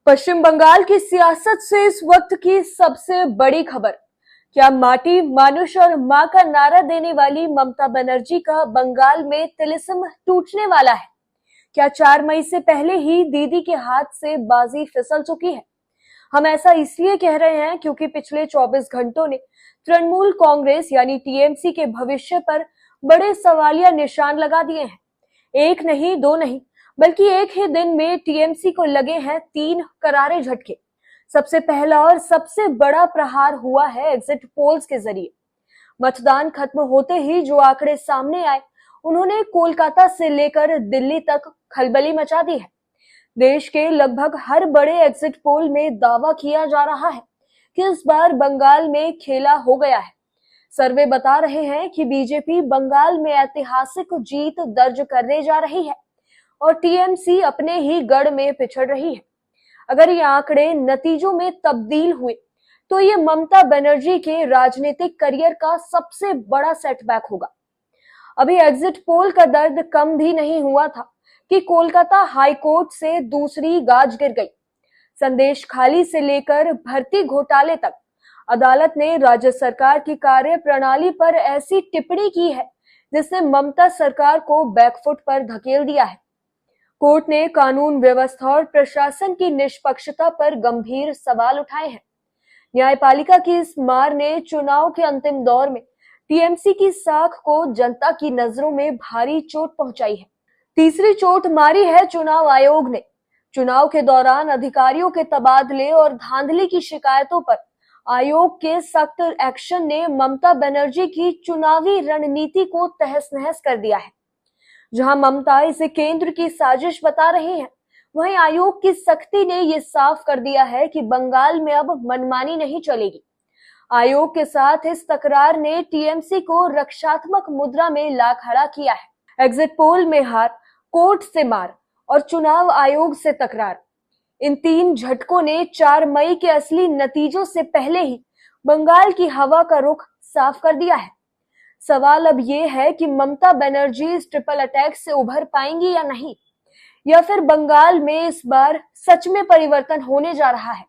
पश्चिम बंगाल की सियासत से इस वक्त की सबसे बड़ी खबर। क्या माटी, मानुष और मां का नारा देने वाली ममता बनर्जी का बंगाल में तिलिस्म टूटने वाला है? क्या 4 मई से पहले ही दीदी के हाथ से बाजी फिसल चुकी है? हम ऐसा इसलिए कह रहे हैं क्योंकि पिछले 24 घंटों ने तृणमूल कांग्रेस यानी टीएमसी के भविष्य पर बड़े सवालिया निशान लगा दिए हैं। एक नहीं, दो नहीं, बल्कि एक ही दिन में टीएमसी को लगे हैं 3 करारे झटके। सबसे पहला और सबसे बड़ा प्रहार हुआ है एग्जिट पोल्स के जरिए। मतदान खत्म होते ही जो आंकड़े सामने आए, उन्होंने कोलकाता से लेकर दिल्ली तक खलबली मचा दी है। देश के लगभग हर बड़े एग्जिट पोल में दावा किया जा रहा है कि इस बार बंगाल में खेला हो गया है। सर्वे बता रहे हैं कि बीजेपी बंगाल में ऐतिहासिक जीत दर्ज करने जा रही है और टीएमसी अपने ही गढ़ में पिछड़ रही है। अगर ये आंकड़े नतीजों में तब्दील हुए तो ये ममता बनर्जी के राजनीतिक करियर का सबसे बड़ा सेटबैक होगा। अभी एग्जिट पोल का दर्द कम भी नहीं हुआ था कि कोलकाता हाई कोर्ट से दूसरी गाज गिर गई। संदेश खाली से लेकर भर्ती घोटाले तक अदालत ने राज्य सरकार की कार्य प्रणाली पर ऐसी टिप्पणी की है जिसने ममता सरकार को बैकफुट पर धकेल दिया है। कोर्ट ने कानून व्यवस्था और प्रशासन की निष्पक्षता पर गंभीर सवाल उठाए हैं। न्यायपालिका की इस मार ने चुनाव के अंतिम दौर में टीएमसी की साख को जनता की नजरों में भारी चोट पहुंचाई है। तीसरी चोट मारी है चुनाव आयोग ने। चुनाव के दौरान अधिकारियों के तबादले और धांधली की शिकायतों पर आयोग के सख्त एक्शन ने ममता बनर्जी की चुनावी रणनीति को तहस नहस कर दिया है। जहां ममता इसे केंद्र की साजिश बता रही है, वहीं आयोग की सख्ती ने यह साफ कर दिया है कि बंगाल में अब मनमानी नहीं चलेगी। आयोग के साथ इस तकरार ने टीएमसी को रक्षात्मक मुद्रा में ला खड़ा किया है। एग्जिट पोल में हार, कोर्ट से मार और चुनाव आयोग से तकरार, इन 3 झटकों ने 4 मई के असली नतीजों से पहले ही बंगाल की हवा का रुख साफ कर दिया है। सवाल अब ये है कि ममता बनर्जी इस ट्रिपल अटैक से उभर पाएंगी या नहीं, या फिर बंगाल में इस बार सच में परिवर्तन होने जा रहा है।